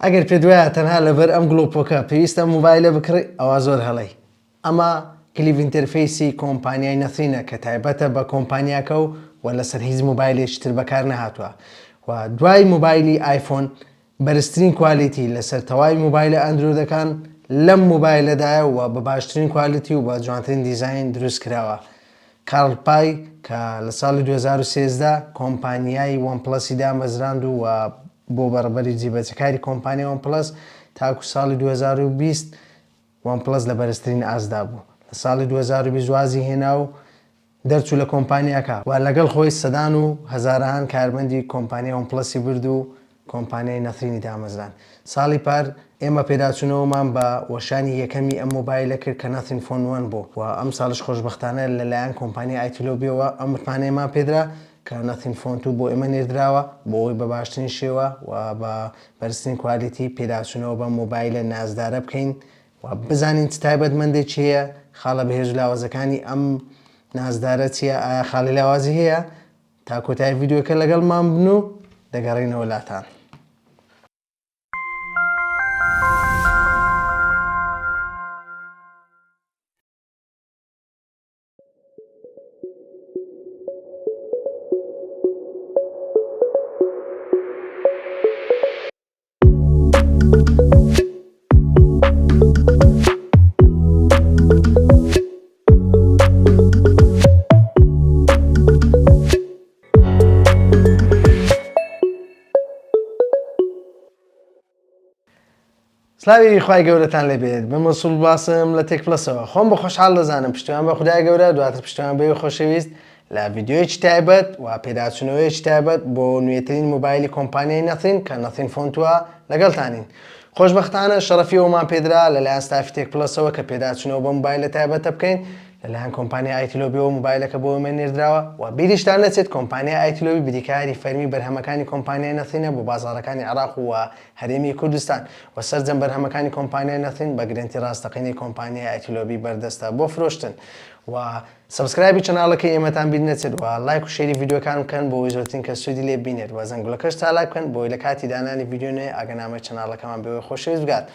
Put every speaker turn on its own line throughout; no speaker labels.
ئەگەر پێ دوایە تەنها لەبەر ئەم گڵۆپۆکە پێویستە مۆبایلە بکڕی ئەوە زۆر هەڵەی. ئەمە کلیڤ ئینتەرفەیسی کۆمپانیای نەثرینە کە تایبەتە بە کۆمپانیاکە و لەسەر هیچ مۆبایلێکی تر بەکار نەهاتووە و دوای مۆبایلی ئایفۆن بەرزترین کوالیتی لەسەر تەواوی مۆبایلە ئەندرۆیدەکان لەم مۆبایلەدایە و بە باشترین کوالیتی و بە جوانترین دیزاین دروست کراوە. کارل پای کە لە ساڵی 2013 کۆمپانیای وان پلەسی دامەزراند و بۆ بەڕێوەبەری جێبەجەکاری کۆمپانیای وان پلەس تاکو ساڵی 2020 وان پلەس لە بەرزترین ئاسدا بوو. لە ساڵی 2020 وازی هێنا و دەرچوو لە کۆمپانیاکە و لەگەڵ خۆی سەدان و هەزاران کارمەندی کۆمپانیای وان پلەسی برد و کۆمپانیای نەثرینی دامەزران. ساڵی پار ئێمە پێداچوونەوەمان بە وەشانی یەکەمی ئەم مۆبایلە کرد کە نەثرین فۆن 1 بوو و ئەم ساڵش خۆشبەختانە لەلایەن کۆمپانیای ئایتیلۆبیەوە ئەم متمانەیەمان پێدرا کە نەثرین فۆن 2 بۆ ئێمە نێردراوە بۆ ئەوی بە باشترین شێوە و بە بەرزترین کوالیتی پێداچوونەوە بە مۆبایلە نازدارە بکەین و بزانین چ تایبەتمەندێک چییە، خاڵە بەهێز و لاوازەکانی ئەم نازدارە چییە، ئایا خاڵی لاوازی هەیە. تا کۆتایی ڤیدیۆکە لەگەڵمان بن و دەگەڕێینەوە لاتان. سلاوی خوای گەورەتان لێبێت بە مەسوول باسم لە تێک پلەسەوە خۆم بە خۆشحاڵ دەزانم پشتیوان بە خودای گەورە دواتر پشتیوان بێ خۆشەویست لە ڤیدیۆیەکی تایبەت و پێداچوونەوەیەکی تایبەت بۆ نوێترین مۆبایلی کۆمپانیای نەثرین کە نەثرین فۆن 2 لەگەڵتانین. خۆشبەختانە شەرەفیەوەمان پێدرا لەلایەن ستافی تێک پلەسەوە کە پێداچوونەوە بە مۆبایلە تایبەتە بکەین لەلایەن کۆمپانیای ئایتیلۆبیەوە مۆبایلەکە بۆ ئێمە نێردراوە و بیریشتان نەچێت کۆمپانیای ئایتیلۆبی بریکاری فەرمی بەرهەمەکانی کۆمپانیای نەثرینە بۆ بازاڕەکانی عێراق و هەرێمی کوردستان و سەرجەم بەرهەمەکانی کۆمپانیای نەثرین بە گرنتی ڕاستەقینەی کۆمپانیای ئایتیلۆبی بەردەستە بۆ فرۆشتن و سبسکرایبی چەناڵەکەی ئێمەتان بیر نەچێت و لایک و شێری ڤیدیۆکان بکەن بۆ ئەوەی زۆرترین کەس سوودی لێ ببینێت و زەنگوڵەکەش تا لایک بکەن بۆی لە کاتی دانانی ڤیدیۆ نوێ ئاگەنامەی چەناڵەکەمان بێەوەی خۆشەویست بگات.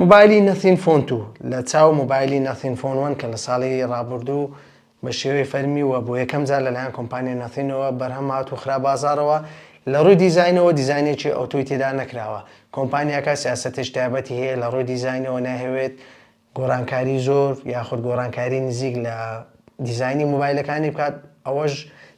مۆبایلی نەثرین فۆن 2 لە چاو مۆبایلی نەثرین فۆن 1 کە لە ساڵی ڕابردوو بە شێوەی فەرمی و بۆ یەکەم جار لەلایەن کۆمپانیای نەثرینەوە بەرهەم هات و خرا بازاڕەوە لە ڕووی دیزاینەوە دیزاینێکی ئۆتۆی تێدا نەکراوە. کۆمپانیاکە سیاسەتێکی تایبەتی هەیە لە ڕووی دیزاینەوە ناهەوێت گۆڕانکاری زۆر یاخود گۆڕانکاری نزیک لە دیزاینی مۆبایلەکانی بکات. ئەوەش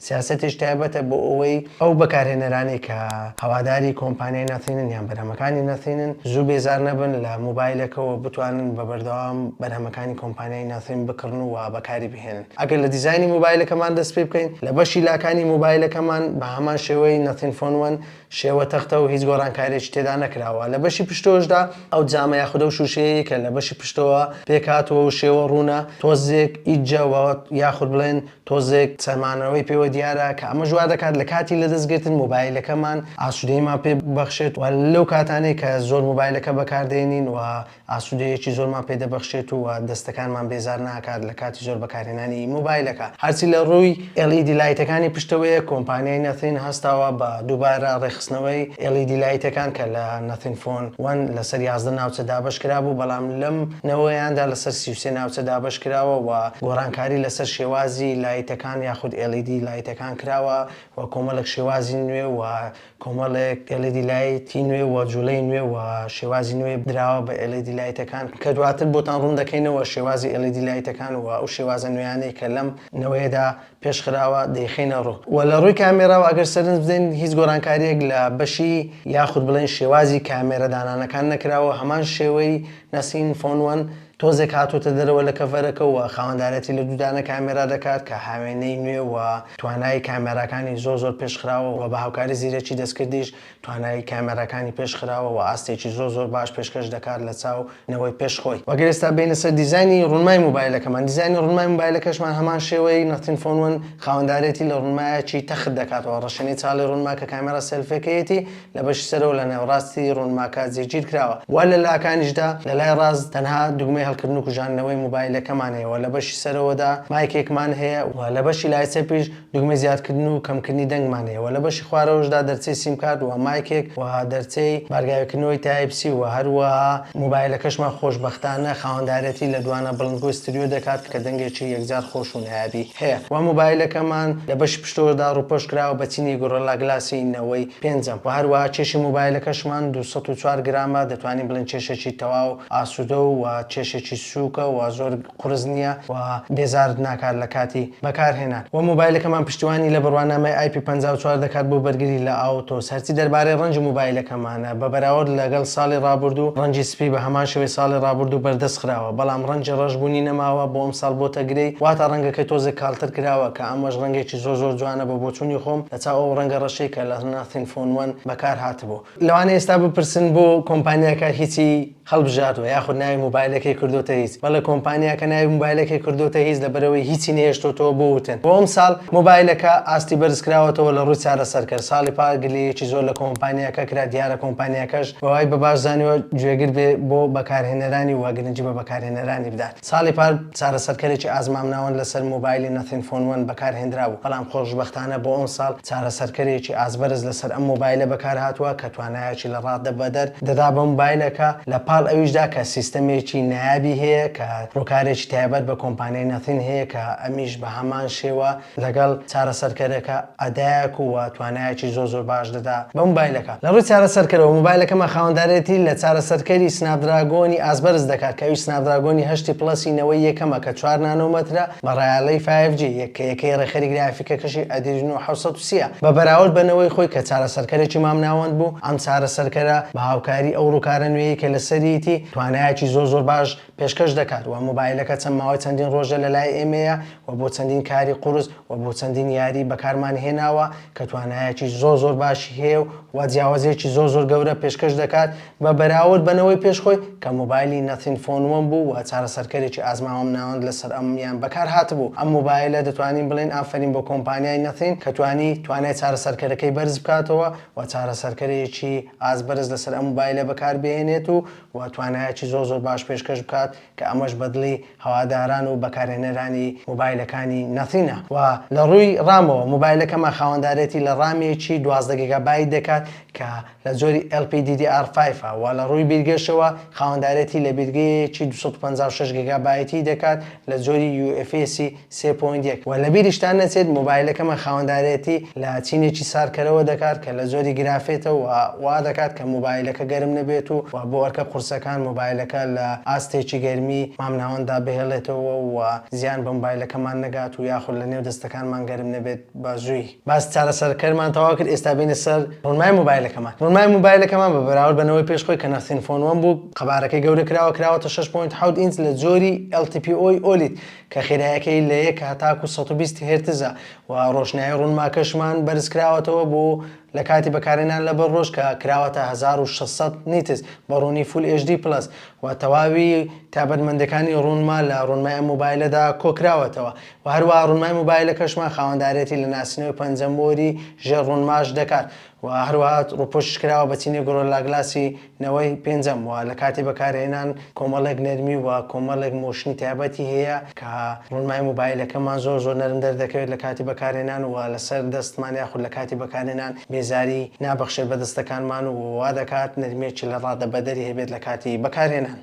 سیاسەتێکی تایبەتە بۆ ئەوەی ئەو بەکارهێنەرانی کە هەواداری کۆمپانیای نەثرینن یان بەرهەمەکانی نەثرینن زوو بێزار نەبن لە مۆبایلەکەەوە بتوانن بە بەردەوام بەرهەمەکانی کۆمپانیای نەثرین بکڕن و بەکاری بهێنن. ئەگەر لە دیزاینی مۆبایلەکەمان دەست پێ بکەین لە بەشی لاکانی مۆبایلەکەمان بە هەمان شێوەی نەثرین فۆن 1 شێوە تەختە و هیچ گۆڕانکاریێکی تێدا نەکراوە. لە بەشی پشتۆشدا ئەو جامە یاخودە و شوشەیە کە لە بەشی پشتەوە پێکاتەوە و شێوە ڕوونە تۆزێک ئیجەوە یاخود بڵێن تۆزێک چەمانەوەی پێوە دیارە کە ئەمە ژوا دەکات لە کاتی لە دەستگرتن مۆبایلەکەمان ئاسوودەیمان پێ بەخشێت و لەو کاتانەی کە زۆر مۆبایلەکە بەکاردێنین و ئاسوودەیەکی زۆرمان پێدەبەخشێت و دەستەکانمان بێزار ناکات لە کاتی زۆر بەکارهێنانی مۆبایلەکە. هەرچی لە ڕووی LED لایتەکانی پشتەوەیە کۆمپانیای نەثرین هەستاوە بە دووبارە ڕێخستنەوەی LED لایتەکان کە لە نەثرین فۆن 1 لەسەر 11 ناوچە دابەش کرابوو بەڵام لەم نەوەیاندا لەسەر 33 ناوچە دابەش کراوە و گۆڕانکاری لەسەر شێوازی لایتەکان یاخود LED لایتەکان کراوە و کۆمەڵێک شێوازی نوێ و کۆمەڵێک LED لایتی نوێ و جوڵەی نوێ و شێوازی نوێ دراوە بە LED لایتەکان کە دواتر بۆتان ڕوون دەکەینەوە شێوازی LED لایتەکان و ئەو شێوازە نوێیانەی کە لەم نەوەیەدا پێشخراوە دەیخینە ڕوو و لە ڕووی کامێراوە ئەگەر سەرنج بدەین هیچ گۆڕانکاریەک لە بەشی یاخود بڵێن شێوازی کامێرە دانانەکان نەکراوە. هەمان شێوەی نەثرین فۆن 1 تۆزێک هاتوۆتە دەرەوە لە کەڤەرەکە و خاوەندارەتی لە دوودانە کامێرا دەکات کە هاوێنەی نوێ و توانای کامێراکانی زۆر پێشخراوە و بە هاوکاری زیرەکی دەستکردیش توانای کامێراکانی پێشخراوە و ئاستێکی زۆر باش پێشکەش دەکات لە چاو نەوەی پێشخۆی. وەگەر ئێستا بینە سەر دیزاینی ڕوونمای مۆبایلەکەمان دیزاینی ڕوونمای مۆبایلەکەشمان هەمان شێوەی نەثرین فۆن 1 خاوەندارێتی لە ڕوونمایەکی تەخت دەکاتەوە ڕەشەنەی چاڵی ڕوونما کە کامێرا سێلفێکەیەتی لە بەشی سەرەوە لە نێوڕاستی ڕوونماکە جێگیر کراوە و لە لاکانیشدا لە لای ڕاست تەنها دوگمەی هەڵکردن و کوژانەوەی مۆبایلەکەمان هەیە و لە بەشی سەرەوەدا مایکێکمان هەیە و لە بەشی لای سەرپێش دوگمە زیادکردن و کەمکردنی دەنگمان هەیە و لە بەشی خوارەوەشدا دەرچەی سیمکارد و مایکێک و دەرچەی بارگاوکردنەوەی تایپسی و هەروەها مۆبایلەکەشمان خۆشبەختانە خاوەندارەتی لە دوانە بڵندگۆی ستریۆ دەکات کە دەنگێکی یەکجار خۆش و نایابی هەیە و مۆبایلەکەمان لە بەشی پشتەوەدا ڕووپۆش کراوە بە چینی گۆڕۆلا گلاسی 95 و هەروەها کێشی مۆبایلەکەشمان 204 گرامە دەتوانین بڵێن کێشێکی تەواو ئاسوودە و کێشێکی سووکە و زۆر قورس نییە و بێزارت ناکات لە کاتی بەکارهێنان و مۆبایلەکەمان پشتیوانی لە بڕوانامەی IP54 دەکات بۆ بەرگری لە ئاوتۆ سەرچی دەربارەی ڕەنجی مۆبایلەکەمانە بە بەراورد لەگەڵ ساڵی ڕابردوو ڕەنجی سپی بە هەمان شێوەی ساڵی ڕابردوو بەردەست خراوە بەڵام ڕەنجی ڕەشبوونی نەماوە بۆ ئەم ساڵ بۆتە گرەی واتە ڕەنگەکەی تۆزێک کاڵتر کراوە کە ئەمەش ڕەنگێکی زۆر جوانە بە بۆچوونی خۆم لە چاو ئەو ڕەنگە ڕەشەی کە لە Nothing Phone 1 بەکار هاتبوو لەوانەیە ئێستا بپرسن بۆ کۆمپانیاکە هیچی هەڵبژاتوە یاخود ناوی مۆبایلەکەی کردوتە هیچ بەڵێ کۆمپانیاکە ناوی مۆبایلەکەی کردوتە هیچ لەبەرەوەی هیچی نێشتۆتەوە بۆ وتن بۆ ئەم ساڵ مۆبایلەکە ئاستی بەرز کراوەتەوە لە ڕووی چارەسەرکرد ساڵی پار گلەیەکی زۆر لە کۆمپانیاکە کرا دیارە کۆمپانیاکەش بەوای بە باش زانیوە گوێگر بێ بۆ بەکارهێنەرانی و گرنگی بە بەکارهێنەرانی بدات ساڵی پار چارەسەرکەرێکی ئازمامناوەند لەسەر مۆبایلی Nothing Phone 1 بەکارهێنراوە بەڵام خۆشبەختانە بۆ ئەم ساڵ چارەسەرکەرێکی ئازبەرز لەسەر ئەم مۆبایلە بەکار هاتووە کە توانایەکی لە ڕادە بەدەر دەدا بە مۆبایلەکە لە پاڵ ئەویشدا کە سیستەمێکی نایابی هەیە کە ڕووکارێکی تایبەت بە کۆمپانیای Nothing هەیە کە ئەمیش بە هەمان شێوە لەگەڵ چارەسەرکەرەکە ئەدایەک و توانایەکی زۆر باش دەدا بە مۆبایلەکە لە ڕووی چارەسەرکەرەوە مۆبایلەکەمە خاوەندارێتی لە چارەسەرکەری سنابدراگۆنی ئازبەرز دەکات کە ئەویش سنابدراگۆنی 8 پلەسینەوەی یەکەمە کە 4 نانۆمەترە بە ڕایاڵەی 5G یەکەی ڕێخەری گرافیکەکەشی Adreno 730 بە بەراورد بنەوەی خۆی کە چارەسەرکەرێکی مامناوەند بوو ئەم چارەسەرکەرە بە هاوکاری ئەو ڕووکارە نوێی کە لەسەریتی توانایەکی زۆر باش پێشکەش دەکات و مۆبایلەکە چەند ماوەی چەندین ڕۆژە لە لای ئێمەیە و بۆ چەندین کاری قورس و بۆ چەندین یاری بەکارمان هێناوە کە توانایەکی زۆر باشی هەیە و جیاوازێکی زۆر گەورە پێشکەش دەکات بە بەراورد بنەوەی پێشخۆی کە مۆبایلی Nothing Phone 1 بوو و چارەسەرکەرێکی ئازمامناوەند لەسەر ئەمیان بەکار هاتبوو ئەم مۆبایلە دەتوانین بڵێن ئافرین بۆ کۆمپانیای Nothing کە توانای چارەسەرکەرەکەی بەرز بکاتەوە و چارەسەرکەرێکی ئازبەرز لەسەر ئەم مۆبایلە بەکار بهێنێت و توانایەکی زۆر باش پێشکەش بکات کە ئەمەش بەدڵی هەواداران و بەکارهێنەرانی مۆبایلەکانی Nothingە و لە ڕووی ڕامەوە مۆبایلەکەمە خاوەندارێتی لە ڕامێکی 12 گیگابایت دەکات کە لە جۆری LPDDR5 و لە ڕووی بیرگەشەوە خاوەندارێتی لە بیرگەیەکی 256 گیگابایتی دەکات لە جۆری UFS 3.1 و لە بیریشتان نەچێت مۆبایلەکەمە خاوەندارێتی لە چینێکی سارکەرەوە دەکات کە لە جۆری گرافێتەوە وا دەکات کە مۆبایلەکە گەرم نەبێت و بۆ ئەرکە قورسەکان مۆبایلەکە لە ئاستێکی گەرمی مامناوەندا بهێڵێتەوە و زیان بە مۆبایلەکەمان نەگات و یاخود لە نێو دەستەکانمان گەرم نەبێت بە زووی باس چارەسەرکەرمان تەواو کرد ئێستا بینە سەر ڕۆنمای مۆبایلەکەمان بەراورد بەنەوەی پێشخۆی کە Nothing Phone 1 بوو قەبارەکەی گەورە کراوەتە 6.7 ئینچ لە جۆری LTPO OLED کە خێرایەکەی لە 1 هەتاکو 120 هرتزە و ڕۆشنایی ڕوونماکەشمان بەرز کراوەتەوە بۆ لە کاتی بەکارهێنان لەبەر ڕۆژ کە کراوەتە 1600 نیتس بە ڕوونی Full HD+ و تەواوی تایبەتمەندەکانی ڕوونما لە ڕوونمای ئەم مۆبایلەدا کۆکراوەتەوە و هەروەها ڕوونمای مۆبایلەکەشمان خاوەندارێتی لە ناسینەوەی پەنجەمۆری ژێر ڕوونماش دەکات و هەروەها ڕووپۆشش کراوە بە چینی گۆڕۆلا گلاسی 95 و لە کاتی بەکارهێنان کۆمەڵێک نەرمی و کۆمەڵێک مۆشنی تایبەتی هەیە کە ڕوونمای مۆبایلەکەمان زۆر نەرم دەردەکەوێت لە کاتی بەکارهێنان و لەسەر دەستمان یاخود لە کاتی بەکارهێنان بێزاری نابەخشێت بە دەستەکانمان و وا دەکات نەرمێکی لە ڕادە بەدەری هەبێت لە کاتی بەکارهێنان.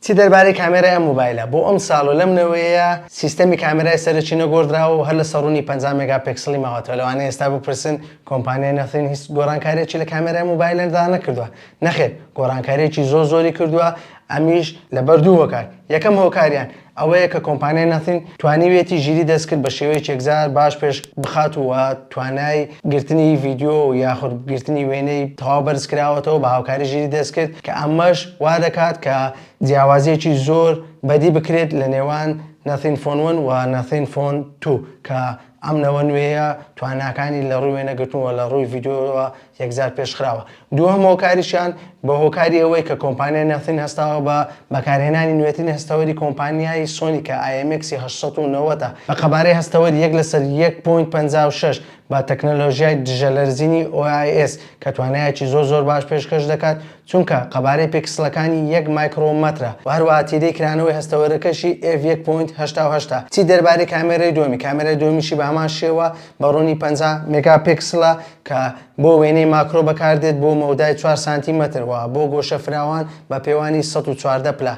چی دەربارەی کامێرای ئەم مۆبایلە بۆ ئەم ساڵ و لەمنەوەیە سیستەمی کامێرای سەرچی نەگۆڕدراوە و هەر لە سەڕوونی 50 مێگاپیکسلی ماوەتەوە لەوانەیە ئێستا بپرسن کۆمپانیای Nothing هیچ گۆڕانکاریەکی لە کامێرای مۆبایلەدا نەکردووە نەخێر گۆڕانکاریەکی زۆری کردووە ئەمیش لە بەردووەکات یەکەم هۆکاریان ئەوەیە کە کۆمپانیای Nothing توانیوێتی ژیری دەستکرد بە شێوەیەکی یەکجار باش پێش بخات و توانای گرتنی ڤیدیۆ و یاخود گرتنی وێنەی تەواو بەرز کراوەتەوە بە هاوکاری ژیری دەستکرد کە ئەمەش وا دەکات کە جیاوازیەکی زۆر بەدی بکرێت لە نێوان Nothing Phone 1 و Nothing Phone 2 کە ئەم نەوە نوێیە تواناکانی لە ڕووی وێنەگرتنەوە لە ڕووی ڤیدیۆوە یەکجار پێشخراوە دووەم هۆکاریشیان بە هۆکاری ئەوەی کە کۆمپانیای Nothing هەستاوە بە بەکارهێنانی نوێترین هەستەوەری کۆمپانیای سۆنی کە IMX 890 بە قەبارەی هەستەوەری 1/1.56 بە تەکنەلۆژیای دژەلەرزینی OIS کە توانایەکی زۆر باش پێشکەش دەکات چونکە قەبارەی پیکسلەکانی 1 مایکرۆمەترە و هەروەها تیرەی کرانەوەی هەستەوەرەکەشی f1.8 چی دەربارەی کامێرەی دووەمی کامێرەی دووەمیشی بە هەمان شێوە بە ڕوونی 50 مێگاپیکسلە کە بۆ وێنەی ماکرۆ بەکاردێت بۆ مەودای 4 سانتیمەترەوە بۆ گۆشە فراوان بە پێوانی 114 پلە.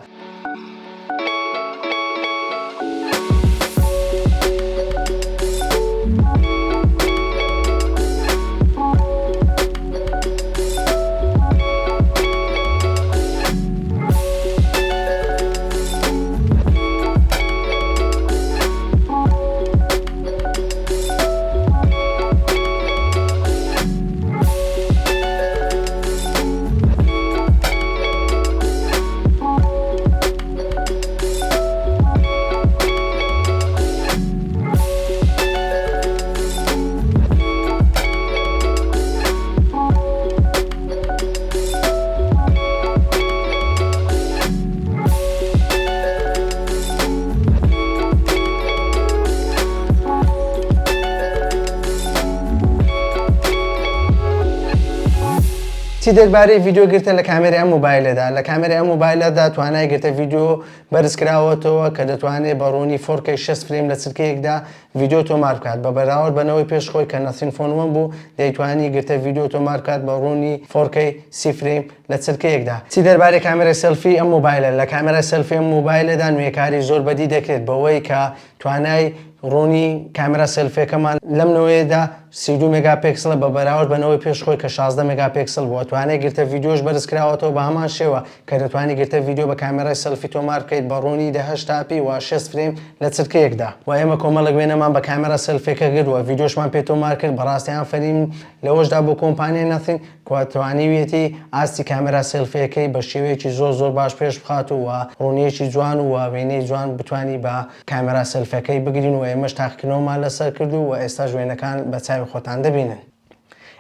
چی دەربارەی ڤیدیۆ گرتە لە کامێرای ئەم مۆبایلەدا لە کامێرای ئەم مۆبایلەدا توانای گرتە ڤیدیۆ بەرزکراوەتەوە کە دەتوانێت بە ڕوونی 4K 6 فریم لە چرکەیەکدا ڤیدیۆ تۆمار بکات بە بەراورد بەنەوەی پێشخۆی کە نەسین فۆن 1 بوو دەیتوانی گرتە ڤیدیۆ تۆمار بکات بە ڕوونی 4K 30 فریم لە چرکەیەکدا. چی دەربارەی کامێرای سەلفی ئەم مۆبایلە لە کامێرای سەلفی ئەم مۆبایلەدا نوێکاری زۆر بەدی دەکرێت بەوەی کە توانای ڕوونی کامێرا سەلفیەکەمان لەم نوێدا 32 مێگاپیکسلە بە بەراورد بەنەوەی پێشخۆی کە 16 مێگاپیکسل بووە توانای گرتە ڤیدیۆش بەرزکراوەتەوە بە هەمان شێوە کە دەتوانی گرتە ڤیدیۆ بە کامێرای سەلفی تۆمار بکەیت بە ڕوونی 1080 پی و 6 فریم لە چرکەیەکدا و ئێمە کۆمەڵک وێنەمان بە کامێرا سەلفیەکە گردووە ڤیدیۆشمان پێ تۆمار کرد بەڕاستیان فەرین لەوەشدا بۆ کۆمپانیای نەثین کە توانیویەتی ئاستی کامێرا سەلفیەکەی بە شێوەیەکی زۆر باش پێش بخات و ڕوونیەکی جوان و وێنەی جوان بتوانی بە کامێرا سەلفیەکەی بگرین و ئێمەش تاقیکردنەوەمان لەسەر کردو و ئێستا ژوێنەکان بە چاوی خۆتان دەبینن.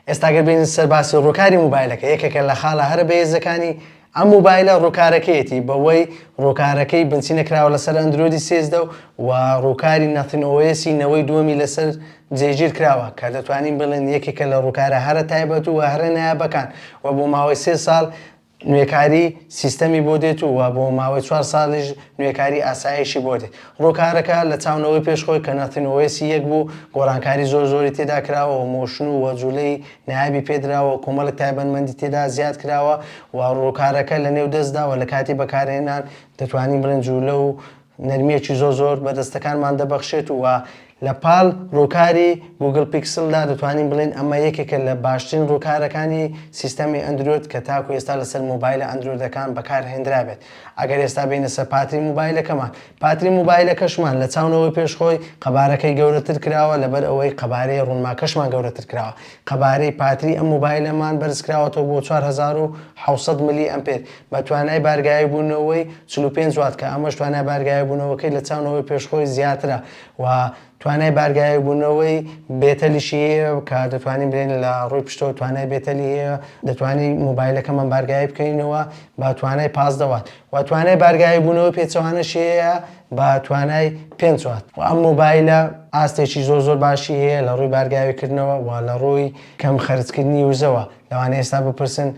ئێستاگەر بینن سەر باسی ڕووکاری مۆبایلەکە یەکێکە لە خاڵە هەرە بەهێزەکانی ئەم مۆبایلە ڕووکارەکەیەتی بەوەی ڕووکارەکەی بنچینە کراوە لەسەر ئەندرۆیدی 13 و ڕووکاری نەثین OS نەوەی دووەمی لەسەر جێگیر کراوە کە دەتوانین بڵێن یەکێکە لە ڕووکارە هەرە تایبەت و هەرە نایابەکان و بۆ ماوەی 3 ساڵ نوێکاری سیستەمی بۆ دێت و بۆ ماوەی 4 ساڵیش نوێکاری ئاسایشی بۆ دێت. ڕووکارەکە لە چاونەوەی پێشخۆی کە نەثین OS 1 بوو گۆڕانکاری زۆری تێدا کراوە و مۆشن و وەجوولەی نایابی پێدراوە و کۆمەڵک تایبەتمەندی تێدا زیاد کراوە و ڕووکارەکە لە نێو دەستدا و لە کاتی بەکارهێنان دەتوانین بڵێن جوولە و نەرمیەکی زۆر بەدەستەکانمان دەبەخشێت و لە پاڵ ڕووکاری گوگل پیکسلدا دەتوانین بڵێن ئەمە یەکێکە لە باشترین ڕووکارەکانی سیستەمی ئەندروید کە تاکو ئێستا لەسەر مۆبایلە ئەندرویدەکان بەکارهێنرابێت. ئەگەر ئێستا بینە سەر پاتری مۆبایلەکەمان پاتری مۆبایلەکەشمان لە چاونەوەی پێشخۆی قەبارەکەی گەورەتر کراوە لەبەر ئەوەی قەبارەی ڕوونماکەشمان گەورەتر کراوە. قەبارەی پاتری ئەم مۆبایلەمان بەرزکراوەتەوە بۆ 4700 ملی ئەمپێر بە توانای بارگایی بوونەوەی 45 وات کە ئەمەش توانای بارگایی بوونەوەکەی لە چاونەوەی پێشخۆی زیاترە و توانای بارگایی بوونەوەی بێتەلیشی هەیە کە دەتوانین بێن لە ڕووی پشتەوە توانای بێتەلی هەیە دەتوانین مۆبایلەکەمان بارگایی بکەینەوە بە توانای 15 وات و توانای بارگایی بوونەوە پێچەوانەشی هەیە بە توانای 5 وات و ئەم مۆبایلە ئاستێکی زۆر باشی هەیە لە ڕووی بارگاویکردنەوە و لە ڕووی کەم خەرجکردنی وزەوە لەوانەیە ئێستا بپرسن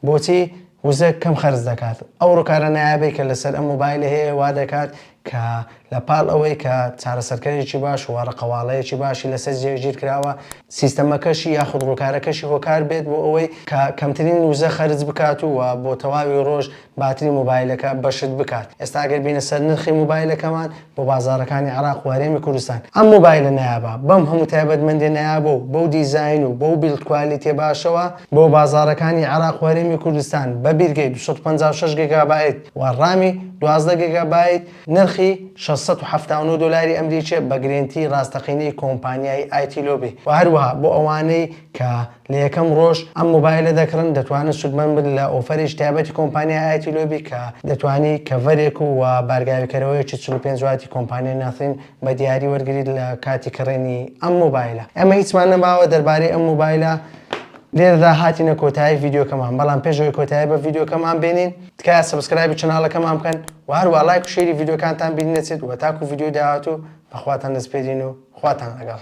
بۆچی وزە کەم خەرج دەکات. ئەو ڕووکارە نایابێت کە لەسەر ئەم مۆبایلە هەیە وا دەکات کە لە پاڵ ئەوەی کە چارەسەرکەرێکی باش و ڕقەواڵەیەکی باشی لەسەر جێگیر کراوە سیستەمەکەشی یاخود ڕووکارەکەشی هۆکار بێت بۆ ئەوەی کە کەمترین وزە خەرج بکات و بۆ تەواوی ڕۆژ باتری مۆبایلەکە بەشت بکات. ئێستا ئەگەر بینە سەر نرخی مۆبایلەکەمان بۆ بازاڕەکانی عێراق و هەرێمی کوردستان ئەم مۆبایلە نایابە بەم هەموو تایبەتمەندی نایابە و بەو دیزاین و بەو بیلد کوالیتیە باشەوە بۆ بازاڕەکانی عێراق و هەرێمی کوردستان بە بیرگەی 256 گیگابایت و ڕامی 12 گیگابایت نرخی 679 دلاری ئەمریکی بە گرنتی ڕاستەقینەی کۆمپانیای ئایتیلۆبی و هەروەها بۆ ئەوانەی کە لە یەکەم ڕۆژ ئەم مۆبایلە دەکڕن دەتوانن سودمەند بن لە ئۆفەری تایبەتی کۆمپانیای ئایتیلۆبی کە دەتوانی کەڤەرێک و بارگاویکەرەوەیەکی 45 واتی کۆمپانیای ناثین بە دیاری وەرگریت لە کاتی کڕێنی ئەم مۆبایلە. ئەمە هیچمان نەماوە دەربارەی ئەم مۆبایلە لێرەدا هاتینە کۆتایی ڤیدیۆکەمان بەڵام پێشەوەی کۆتایی بە ڤیدیۆکەمان بینین تکایە سەبسکرایبی چەناڵەکەمان بکەن و هەروە لایک و شێری ڤیدیۆکانتان بینێت و بە تاکو ڤیدیۆ داهاتوو بەخواتان دەست پێدین و خواتان لەگەڵ.